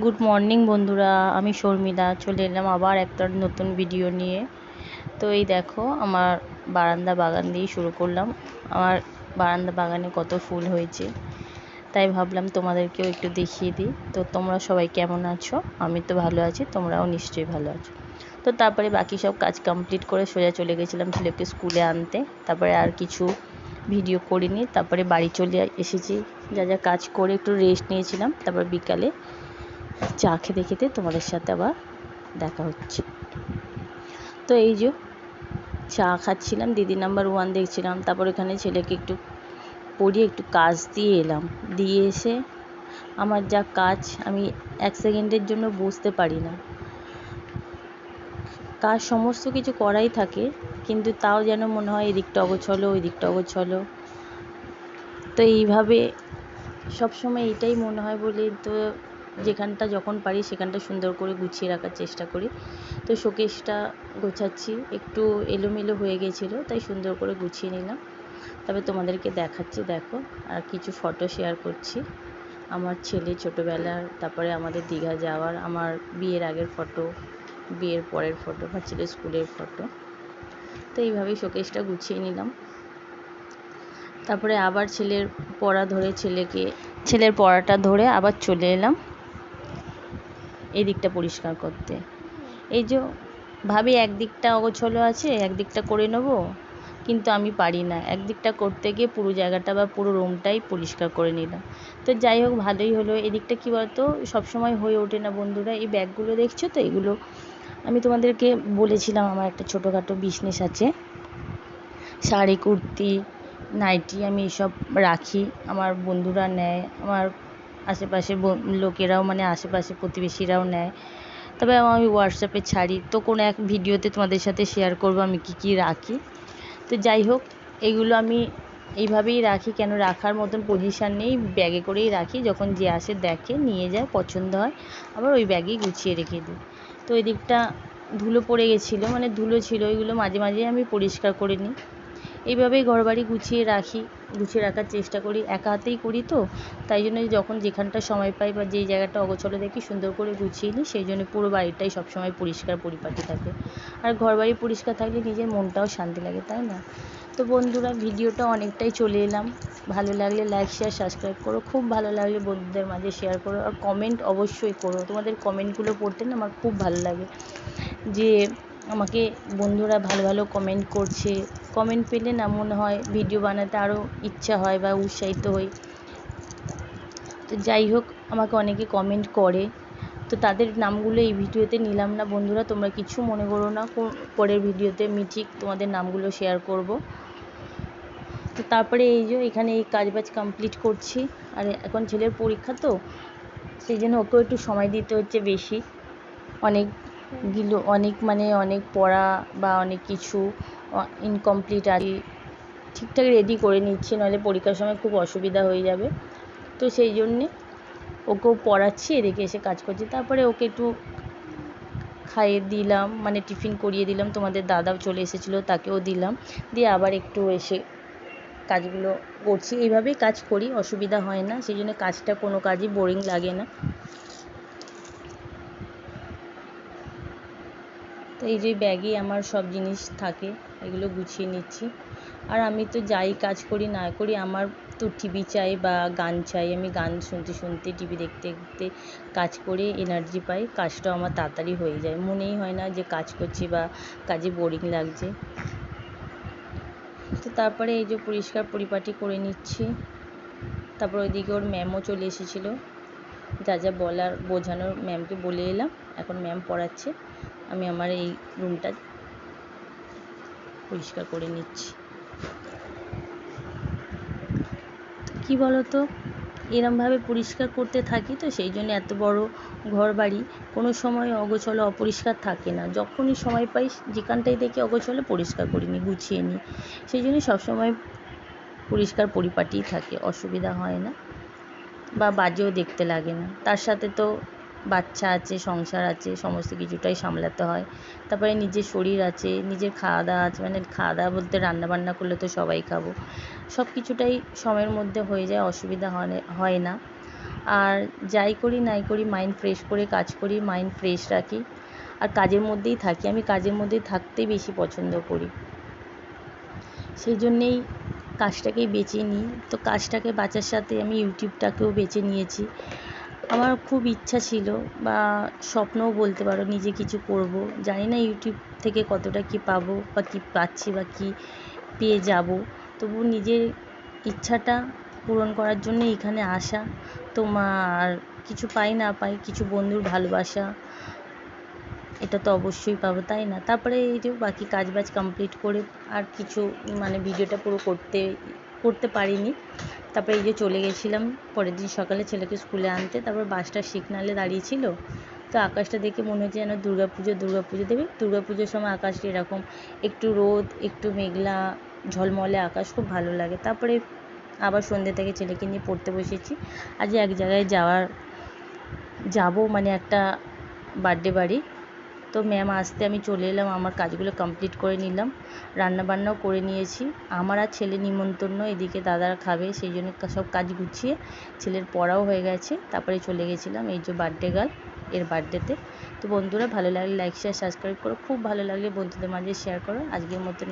Good morning বন্ধুরা, আমি শর্মিলা চলে এলাম আবার একটা নতুন ভিডিও নিয়ে। তো এই দেখো, আমার বারান্দা বাগান দিয়ে শুরু করলাম। আমার বারান্দা বাগানে কত ফুল হয়েছে, তাই ভাবলাম তোমাদেরকেও একটু দেখিয়ে দিই। তো তোমরা সবাই কেমন আছো? আমি তো ভালো আছি, তোমরাও নিশ্চয়ই ভালো আছো। তো তারপরে বাকি সব কাজ কমপ্লিট করে সোজা চলে গেছিলাম ছেলেকে স্কুলে আনতে। তারপরে আর কিছু ভিডিও করিনি, তারপরে বাড়ি চলে এসেছি। যা যা কাজ করে একটু রেস্ট নিয়েছিলাম। তারপর বিকালে চা খেতে খেতে তোমাদের সাথে আবার দেখা হচ্ছে। তো এই যে চা খাচ্ছিলাম, দিদি নাম্বার 1 দেখছিলাম। তারপর এখানে ছেলেকে একটু পড়িয়ে একটু কাজ দিয়ে এলাম। দিয়ে এসে আমার যা কাজ, আমি 1 সেকেন্ডের জন্য বুঝতে পারি না। কাজ সমস্ত কিছু করাই থাকে, কিন্তু তাও যেন মনে হয় এদিকটা অগোছলো ওই দিকটা অগোছলো। তো এইভাবে সবসময় এটাই মনে হয় বলে তো যেখানটা যখন পারি সেখানটা সুন্দর করে গুছিয়ে রাখার চেষ্টা করি। তো শোকেসটা গোছাচ্ছি, একটু এলোমেলো হয়ে গেছিলো, তাই সুন্দর করে গুছিয়ে নিলাম। তবে তোমাদেরকে দেখাচ্ছি, দেখো। আর কিছু ফটো শেয়ার করছি, আমার ছেলে ছোটোবেলার, তারপরে আমাদের দীঘা যাওয়ার, আমার বিয়ের আগের ফটো, বিয়ের পরের ফটো, আমার ছেলের স্কুলের ফটো। তো এইভাবেই শোকেসটা গুছিয়ে নিলাম। তারপরে আবার ছেলের পড়াটা ধরে আবার চলে এলাম এই দিকটা পরিষ্কার করতে। এই যে ভাবি একদিকটা অগোছলো আছে, একদিকটা করে নেবো, কিন্তু আমি পারি না। একদিকটা করতে গিয়ে পুরো জায়গাটা বা পুরো রুমটাই পরিষ্কার করে নিলাম। তো যাই হোক, ভালোই হলো। এদিকটা কী বলতো, সবসময় হয়ে ওঠে না বন্ধুরা। এই ব্যাগগুলো দেখছো তো, এগুলো আমি তোমাদেরকে বলেছিলাম আমার একটা ছোটোখাটো বিজনেস আছে। শাড়ি, কুর্তি, নাইটি আমি এসব রাখি। আমার বন্ধুরা নেয়, আমার আশেপাশের লোকেরাও, মানে আশেপাশে প্রতিবেশীরাও নেয়। তবে আমি হোয়াটসঅ্যাপে ছাড়ি, তো কোনো এক ভিডিওতে তোমাদের সাথে শেয়ার করবো আমি কী কী রাখি। তো যাই হোক, এগুলো আমি এইভাবেই রাখি। কেন রাখার মতন পজিশান নেই, ব্যাগে করেই রাখি। যখন যে আসে দেখে নিয়ে যায়, পছন্দ হয়, আবার ওই ব্যাগেই গুছিয়ে রেখে দিই। তো ওই দিকটা ধুলো পড়ে গেছিলো, মানে ধুলো ছিল, ওইগুলো মাঝে মাঝে আমি পরিষ্কার করে নিই। এইভাবেই ঘরবাড়ি গুছিয়ে রাখার চেষ্টা করি। একা হাতেই করি তো, তাই জন্য যখন যেখানটা সময় পাই বা যেই জায়গাটা অগোছলো দেখি সুন্দর করে গুছিয়ে নিই। সেই জন্য পুরো বাড়িটাই সবসময় পরিষ্কার পরিপাটি থাকে। আর ঘরবাড়ি পরিষ্কার থাকলে নিজের মনটাও শান্তি লাগে, তাই না? তো বন্ধুরা, ভিডিওটা অনেকটাই চলে এলাম। ভালো লাগলে লাইক, শেয়ার, সাবস্ক্রাইব করো। খুব ভালো লাগলে বন্ধুদের মাঝে শেয়ার করো, আর কমেন্ট অবশ্যই করো। তোমাদের কমেন্টগুলো পড়তে না আমার খুব ভালো লাগে, যে আমাকে বন্ধুরা ভালো ভালো কমেন্ট করছে। কমেন্ট পেলে না মনে হয় ভিডিও বানাতে আরও ইচ্ছা হয় বা উৎসাহিত হই। তো যাই হোক, আমাকে অনেকে কমেন্ট করে, তো তাদের নামগুলো এই ভিডিওতে নিলাম না বন্ধুরা, তোমরা কিছু মনে করো না। পরের ভিডিওতে আমি ঠিক তোমাদের নামগুলো শেয়ার করব। তো তারপরে এই যে এখানে এই কাজবাজ কমপ্লিট করছি। আর এখন ছেলের পরীক্ষা, তো সেই জন্য ওকেও একটু সময় দিতে হচ্ছে বেশি। অনেক পড়া বা অনেক কিছু ইনকমপ্লিট আর ঠিকঠাক রেডি করে নিচ্ছি, নাহলে পরীক্ষার সময় খুব অসুবিধা হয়ে যাবে। তো সেই জন্যে ওকেও পড়াচ্ছি, এদিকে এসে কাজ করছি। তারপরে ওকে একটু খাইয়ে দিলাম, মানে টিফিন করিয়ে দিলাম। তোমাদের দাদাও চলে এসেছিলো, তাকেও দিলাম। দিয়ে আবার একটু এসে কাজগুলো করছি। এইভাবেই কাজ করি, অসুবিধা হয় না। সেই জন্য কাজটা কোনো কাজই বোরিং লাগে না। তো এই যে ব্যাগে আমার সব জিনিস থাকে, এগুলো গুছিয়ে নিচ্ছি। আর আমি তো যাই কাজ করি না করি, আমার তো টিভি চাই বা গান চাই। আমি গান শুনতে শুনতে, টিভি দেখতে দেখতে কাজ করে এনার্জি পাই। কাজটাও আমার তাড়াতাড়ি হয়ে যায়, মনেই হয় না যে কাজ করছি বা কাজে বোরিং লাগছে। তো তারপরে এই যে পরিষ্কার পরিপাটি করে নিচ্ছি। তারপর ওইদিকে ওর ম্যামও চলে এসেছিলো, যা যা বোঝানোর ম্যামকে বলে এলাম। এখন ম্যাম পড়াচ্ছে, আমি আমার এই রুমটা পরিষ্কার করে নিচ্ছি। কী বলো তো, এরমভাবে পরিষ্কার করতে থাকি, তো সেই জন্য এত বড় ঘর বাড়ি কোনো সময় অগোছলো অপরিষ্কার থাকে না। যখনই সময় পাই, যেখানটাই দেখি অগোছলো পরিষ্কার করে নিই, গুছিয়ে নিই। সেই জন্য সবসময় পরিষ্কার পরিপাটিই থাকে, অসুবিধা হয় না বা বাজেও দেখতে লাগে না। তার সাথে তো বাচ্চা আছে, সংসার আছে, সমস্ত কিছুটাই সামলাতে হয়। তারপরে নিজের শরীর আছে, নিজের খাওয়া দাওয়া আছে, মানে খাওয়া দাওয়া বলতে রান্নাবান্না করলে তো সবাই খাবো। সব কিছুটাই সময়ের মধ্যে হয়ে যায়, অসুবিধা হয় না। আর যাই করি নাই করি মাইন্ড ফ্রেশ করে কাজ করি, মাইন্ড ফ্রেশ রাখি, আর কাজের মধ্যেই থাকি। আমি কাজের মধ্যেই থাকতেই বেশি পছন্দ করি, সেই জন্যেই কাজটাকেই বেছে নিই। তো কাজটাকে বাঁচার সাথে আমি ইউটিউবটাকেও বেছে নিয়েছি। আমার খুব ইচ্ছা ছিল বা স্বপ্নও বলতে পারো নিজে কিছু করব। জানি না ইউটিউব থেকে কতটা কি পাবো বা কি পাচ্ছি বা কি পেয়ে যাব, তবু নিজের ইচ্ছাটা পূরণ করার জন্য এখানে আসা। তোমার কিছু পাই না পাই, কিছু বন্ধুর ভালোবাসা, এটা তো অবশ্যই পাবো, তাই না? তারপরে এই যে বাকি কাজবাজ কমপ্লিট করে আর কিছু মানে ভিডিওটা পুরো করতে পারিনি। তারপরে এই যে চলে গেছিলাম পরের দিন সকালে ছেলেকে স্কুলে আনতে। তারপর বাসটা সিগনালে দাঁড়িয়েছিল, তো আকাশটা দেখে মনে হচ্ছে যেন দুর্গাপুজো দেবে। দুর্গাপুজোর সময় আকাশটা এরকম একটু রোদ একটু মেঘলা ঝলমলে আকাশ, খুব ভালো লাগে। তারপরে আবার সন্ধ্যে থেকে ছেলেকে নিয়ে পড়তে বসেছি। আজ এক জায়গায় যাবো মানে একটা বার্থডে বাড়ি। তো ম্যাম আসতে আমি চলে এলাম, আমার কাজগুলো কমপ্লিট করে নিলাম, রান্নাবান্নাও করে নিয়েছি। আমার আর ছেলে নিমন্ত্রণ, এদিকে দাদারা খাবে, সেই জন্য সব কাজ গুছিয়ে ছেলের পড়াও হয়ে গেছে। তারপরে চলে গেছিলাম এই যে বার্থডে গার্ল এর বার্থডেতে। তো বন্ধুরা ভালো লাগলে লাইক শেয়ার সাবস্ক্রাইব করো, খুব ভালো লাগলে বন্ধুদের মাঝে শেয়ার করো। আজকের মতন